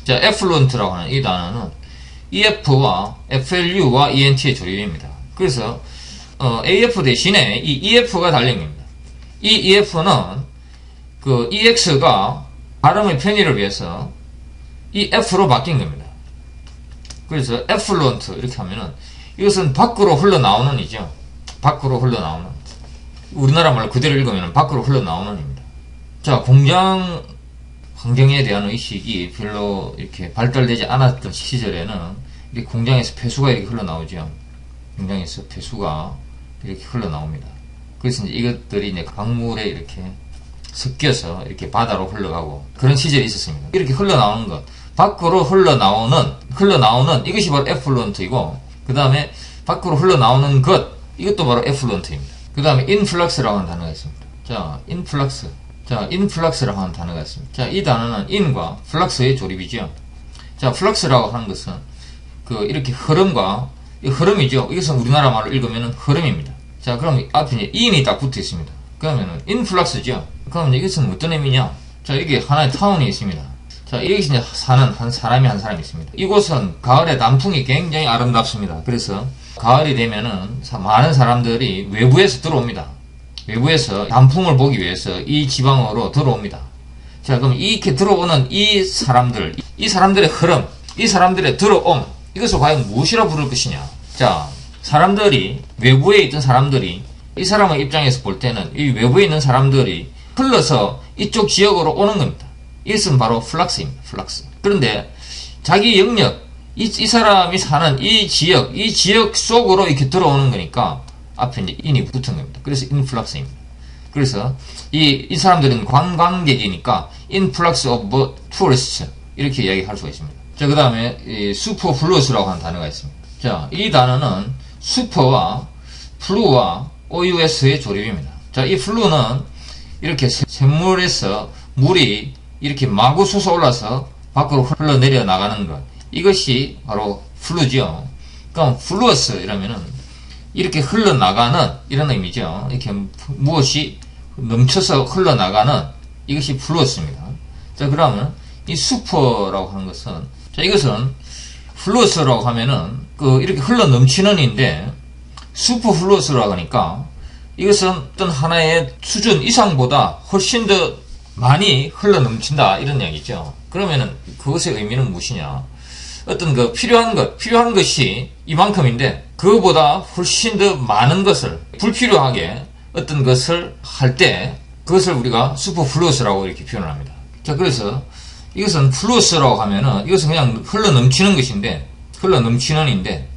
자, effluent라고 하는 이 단어는 EF와 FLU와 ENT의 조립입니다. 그래서 AF 대신에 이 EF가 달린 겁니다. 이 EF는 그 EX가 발음의 편의를 위해서 이 F로 바뀐 겁니다. 그래서 effluent 이렇게 하면은 이것은 밖으로 흘러나오는 이죠. 밖으로 흘러나오는. 우리나라 말로 그대로 읽으면 밖으로 흘러나오는 입니다. 자, 공장 환경에 대한 의식이 별로 이렇게 발달되지 않았던 시절에는 이렇게 공장에서 폐수가 이렇게 흘러나오죠. 공장에서 폐수가 이렇게 흘러나옵니다. 그래서 이제 이것들이 이제 강물에 이렇게 섞여서 이렇게 바다로 흘러가고 그런 시절이 있었습니다. 이렇게 흘러나오는 것, 밖으로 흘러나오는 이것이 바로 effluent이고, 그 다음에 밖으로 흘러나오는 것, 이것도 바로 effluent입니다. 그 다음에 influx라고 하는 단어가 있습니다. 자, influx라고 하는 단어가 있습니다. 자, 이 단어는 in과 flux의 조립이죠. 자, flux라고 하는 것은 이렇게 흐름과, 이 흐름이죠. 이것은 우리나라 말로 읽으면 흐름입니다. 자, 그럼 앞에 이제 in이 딱 붙어 있습니다. 그러면은 influx죠. 그럼 이것은 어떤 의미냐? 자, 이게 하나의 타운이 있습니다. 자, 여기서 이제 사는 한 사람이 있습니다. 이곳은 가을에 단풍이 굉장히 아름답습니다. 그래서 가을이 되면은 많은 사람들이 외부에서 들어옵니다. 외부에서 단풍을 보기 위해서 이 지방으로 들어옵니다. 자, 그럼 이렇게 들어오는 이 사람들의 흐름, 이 사람들의 들어옴, 이것을 과연 무엇이라 부를 것이냐? 자, 외부에 있던 사람들이, 이 사람의 입장에서 볼 때는 이 외부에 있는 사람들이 흘러서 이쪽 지역으로 오는 겁니다. 이것은 바로 플락스입니다. 플락스. 그런데 자기 영역, 이 사람이 사는 이 지역 속으로 이렇게 들어오는 거니까 앞에 이제 인이 붙은 겁니다. 그래서 인플락스입니다. 그래서 이 사람들은 관광객이니까 influx of tourists 이렇게 이야기할 수가 있습니다. 자, 그 다음에 superfluous라고 하는 단어가 있습니다. 자, 이 단어는 super와 flu와 OUS의 조립입니다. 자, 이 flu는 이렇게 샘물에서 물이 이렇게 마구 솟아올라서 밖으로 흘러내려 나가는 것, 이것이 바로 flu죠. 그럼 fluous 이라면은 이렇게 흘러나가는 이런 의미죠. 이렇게 무엇이 넘쳐서 흘러나가는 이것이 fluous입니다. 자, 그러면 이 super라고 하는 것은, 자, 이것은 fluous라고 하면은 이렇게 흘러 넘치는 인데 superfluous라고 하니까 이것은 어떤 하나의 수준 이상보다 훨씬 더 많이 흘러 넘친다 이런 이야기죠. 그러면은 그것의 의미는 무엇이냐? 어떤 필요한 것이 이만큼인데 그거보다 훨씬 더 많은 것을, 불필요하게 어떤 것을 할 때 그것을 우리가 슈퍼플루스라고 이렇게 표현을 합니다. 자, 그래서 이것은 플루스라고 하면은 이것은 그냥 흘러 넘치는 것인데,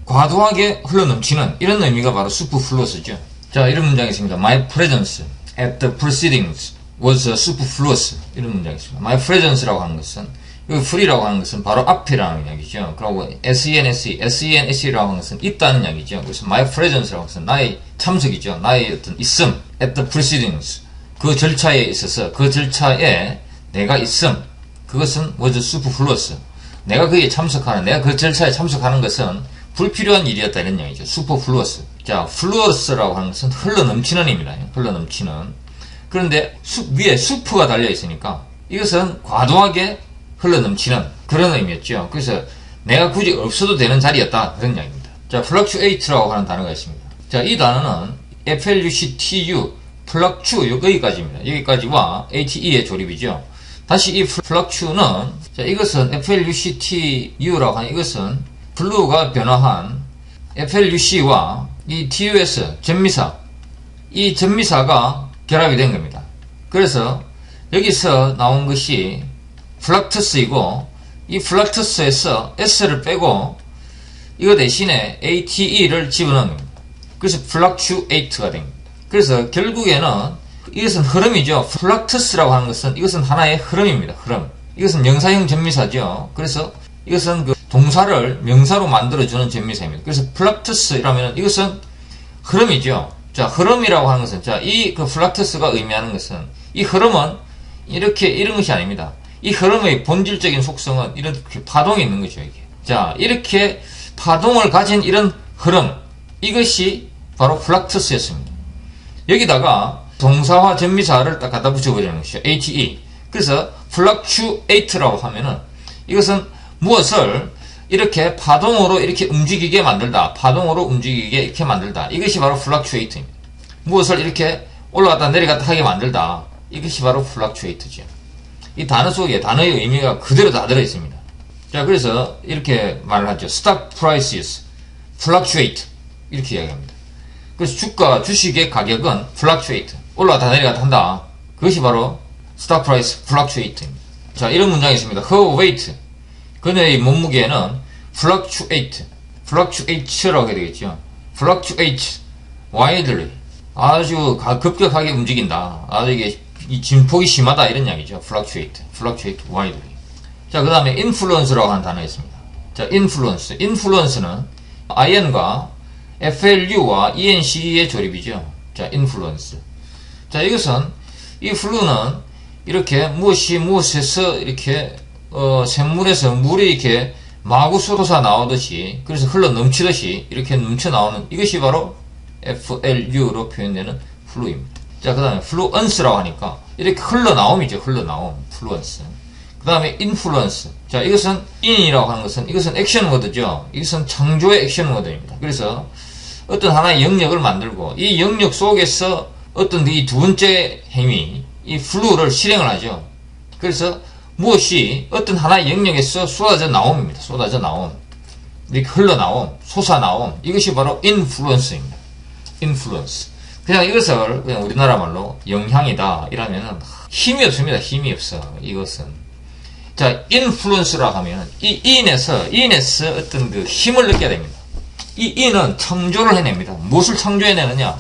과도하게 흘러 넘치는 이런 의미가 바로 슈퍼플루스죠. 자, 이런 문장이 있습니다. My presence at the proceedings was superfluous. 이런 문장이 있습니다. My presence라고 하는 것은, 여기 free라고 하는 것은 바로 앞이라는 이야기죠. 그리고 sense라고 하는 것은 있다는 이야기죠. 그래서 my presence라고 하는 것은 나의 참석이죠. 나의 어떤 있음. at the proceedings. 그 절차에 있어서, 그 절차에 내가 있음. 그것은 was superfluous. 내가 그 절차에 참석하는 것은 불필요한 일이었다 이런 이야기죠. superfluous. 자, fluous라고 하는 것은 흘러 넘치는 입니다. 흘러 넘치는. 그런데 위에 super가 달려 있으니까 이것은 과도하게 흘러 넘치는 그런 의미였죠. 그래서 내가 굳이 없어도 되는 자리였다 그런 이야기입니다. 자, fluctuate라고 하는 단어가 있습니다. 자, 이 단어는 fluctu, fluctu 여기까지입니다. 여기까지와 ate의 조립이죠. 다시 이 fluctu는, 자, 이것은 fluctu라고 하는 이것은 flu가 변화한 fluc와 이 tus 전미사, 이 전미사가 결합이 된 겁니다. 그래서 여기서 나온 것이 플락투스이고, 이 플락투스에서 s를 빼고 이거 대신에 ate를 집어넣은 겁니다. 그래서 fluctuate가 됩니다. 그래서 결국에는 이것은 흐름이죠. 플락투스라고 하는 것은 이것은 하나의 흐름입니다. 흐름. 이것은 명사형 전미사죠. 그래서 이것은 그 동사를 명사로 만들어주는 전미사입니다. 그래서 플락투스라면 이것은 흐름이죠. 자, 흐름이라고 하는 것은, 자, 그 플락투스가 의미하는 것은, 이 흐름은 이런 것이 아닙니다. 이 흐름의 본질적인 속성은 이렇게 파동이 있는 거죠, 이게. 자, 이렇게 파동을 가진 이런 흐름, 이것이 바로 플락투스였습니다. 여기다가 동사와 전미사를 딱 갖다 붙여버리는 것이죠. ate. 그래서 fluctuate라고 하면은 이것은 무엇을 이렇게 파동으로 이렇게 움직이게 만들다. 파동으로 움직이게 이렇게 만들다. 이것이 바로 fluctuate입니다. 무엇을 이렇게 올라갔다 내려갔다 하게 만들다. 이것이 바로 fluctuate죠. 이 단어 속에 단어의 의미가 그대로 다 들어있습니다. 자, 그래서 이렇게 말을 하죠. Stock prices fluctuate. 이렇게 이야기합니다. 그래서 주식의 가격은 fluctuate. 올라갔다 내려갔다 한다. 그것이 바로 stock price fluctuate입니다. 자, 이런 문장이 있습니다. Her weight. 그녀의 몸무게는 fluctuates라고 해야 되겠죠. fluctuates widely. 아주 급격하게 움직인다. 아주 이게 진폭이 심하다. 이런 이야기죠. fluctuate widely. 자, 그 다음에 influence라고 하는 단어가 있습니다. 자, influence는 in과 flu와 ence의 조립이죠. 자, influence. 자, 이것은 이 flu는 이렇게 무엇에서 이렇게 샘물에서 물이 이렇게 마구 쏟아져 나오듯이, 그래서 흘러 넘치듯이 이렇게 넘쳐 나오는 이것이 바로 FLU로 표현되는 flu입니다. 자, 그 다음에 fluence라고 하니까 이렇게 흘러나옴이죠. 흘러나옴, fluence. 그 다음에 influence. 자, 이것은 in이라고 하는 것은 이것은 액션 워드죠. 이것은 창조의 액션 워드입니다. 그래서 어떤 하나의 영역을 만들고 이 영역 속에서 어떤 이 두 번째 행위, 이 flu를 실행을 하죠. 그래서 무엇이 어떤 하나의 영역에서 쏟아져 나옴입니다. 쏟아져 나옴. 이렇게 흘러나옴, 솟아나옴. 이것이 바로 influence입니다. influence. 그냥 이것을 그냥 우리나라 말로 영향이다 이러면은 힘이 없습니다. 힘이 없어. 이것은. 자, influence라고 하면 이 in에서 어떤 그 힘을 느껴야 됩니다. 이 in은 창조를 해냅니다. 무엇을 창조해내느냐?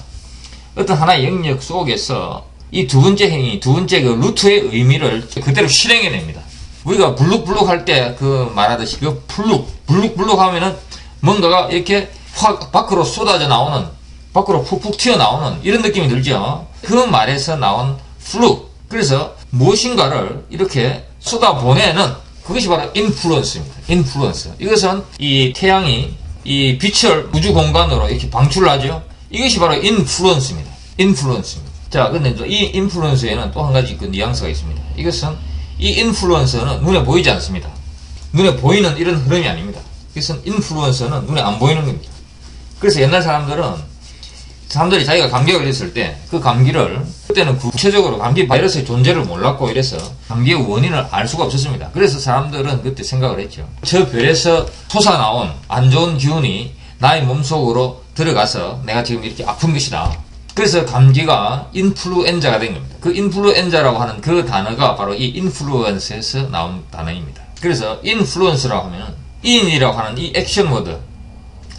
어떤 하나의 영역 속에서 이 두 번째 행위, 두 번째 그 루트의 의미를 그대로 실행해냅니다. 우리가 블룩블룩 할 때 그 말하듯이 그 블룩블룩 하면은 뭔가가 이렇게 확 밖으로 쏟아져 나오는, 밖으로 푹푹 튀어나오는 이런 느낌이 들죠. 그 말에서 나온 플루. 그래서 무엇인가를 이렇게 쏟아보내는 그것이 바로 인플루언스입니다. 인플루언스. 이것은 이 태양이 이 빛을 우주 공간으로 이렇게 방출을 하죠. 이것이 바로 인플루언스입니다. 인플루언스입니다. 자, 근데 이 인플루언서에는 또 한 가지 그 뉘앙스가 있습니다. 이것은 이 인플루언서는 눈에 보이지 않습니다. 눈에 보이는 이런 흐름이 아닙니다. 이것은 인플루언서는 눈에 안 보이는 겁니다. 그래서 옛날 사람들이 자기가 감기에 걸렸을 때 그 감기를 그때는 구체적으로 감기 바이러스의 존재를 몰랐고 이래서 감기의 원인을 알 수가 없었습니다. 그래서 사람들은 그때 생각을 했죠. 저 별에서 솟아나온 안 좋은 기운이 나의 몸속으로 들어가서 내가 지금 이렇게 아픈 것이다. 그래서 감기가 인플루엔자가 된 겁니다. 그 인플루엔자라고 하는 그 단어가 바로 이 인플루언스에서 나온 단어입니다. 그래서 인플루언스라고 하면 인이라고 하는 이 액션 워드,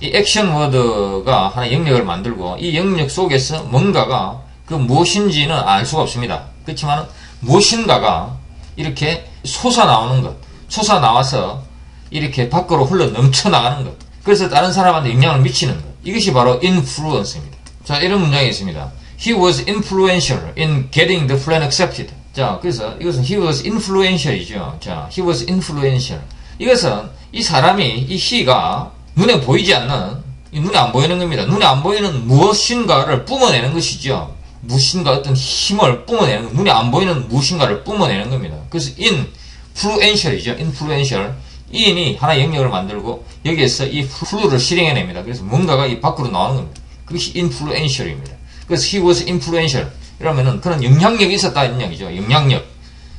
이 액션 워드가 하나의 영역을 만들고 이 영역 속에서 뭔가가 그 무엇인지는 알 수가 없습니다. 그렇지만 무엇인가가 이렇게 솟아나오는 것, 솟아나와서 이렇게 밖으로 흘러 넘쳐나가는 것, 그래서 다른 사람한테 영향을 미치는 것, 이것이 바로 인플루언스입니다. 자, 이런 문장이 있습니다. He was influential in getting the plan accepted. 자, 그래서 이것은 he was influential이죠. 자, he was influential. 이것은 이 사람이, 이 he가 눈에 보이지 않는, 눈에 안 보이는 겁니다. 눈에 안 보이는 무엇인가를 뿜어내는 것이죠. 무엇인가 어떤 힘을 뿜어내는 것, 눈에 안 보이는 무엇인가를 뿜어내는 겁니다. 그래서 influential이죠. influential. in이 하나의 영역을 만들고 여기에서 이 flu를 실행해냅니다. 그래서 뭔가가 이 밖으로 나오는 겁니다. 그것이 influential입니다. 그래서 he was influential. 이러면은 그런 영향력이 있었다 이런 이야기죠. 영향력.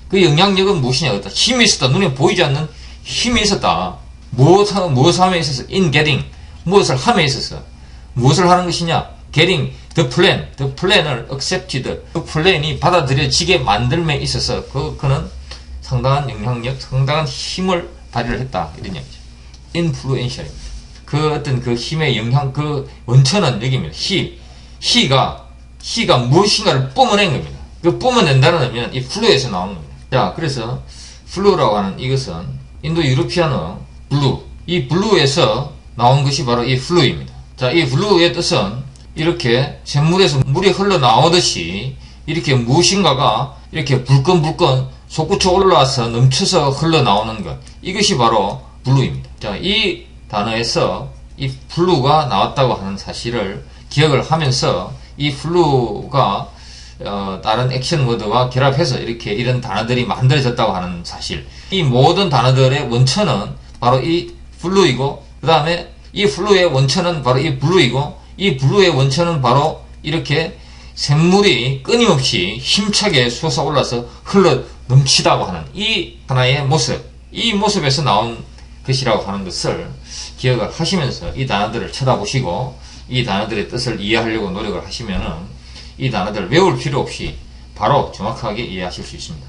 그 영향력은 무엇이냐? 어떤 힘이 있었다. 눈에 보이지 않는 힘이 있었다. 무엇함에 있어서 in getting. 무엇을 함에 있어서. 무엇을 하는 것이냐? getting the plan을 accepted. 그 플랜이 받아들여지게 만들음에 있어서 그는 상당한 영향력, 상당한 힘을 발휘를 했다. 이런 이야기죠. influential입니다. 그 어떤 그 힘의 영향, 그 원천은 여기입니다. he가 무엇인가를 뿜어낸 겁니다. 그 뿜어낸다는 의미는 이 flu에서 나오는 겁니다. 자, 그래서 flu라고 하는 이것은 인도 유로피안어 blue, 이 blue에서 나온 것이 바로 이 flu입니다. 자, 이 flu의 뜻은 이렇게 샘물에서 물이 흘러나오듯이 이렇게 무엇인가가 이렇게 불끈불끈 솟구쳐 올라와서 넘쳐서 흘러나오는 것, 이것이 바로 blue입니다. 자, 이 단어에서 이 flu가 나왔다고 하는 사실을 기억을 하면서 이 flu가 다른 액션 워드와 결합해서 이렇게 이런 단어들이 만들어졌다고 하는 사실, 이 모든 단어들의 원천은 바로 이 블루이고, 그 다음에 이 블루의 원천은 바로 이 블루이고, 이 블루의 원천은 바로 이렇게 샘물이 끊임없이 힘차게 솟아올라서 흘러 넘치다고 하는 이 하나의 모습, 이 모습에서 나온 것이라고 하는 것을 기억을 하시면서 이 단어들을 쳐다보시고 이 단어들의 뜻을 이해하려고 노력을 하시면은 이 단어들을 외울 필요 없이 바로 정확하게 이해하실 수 있습니다.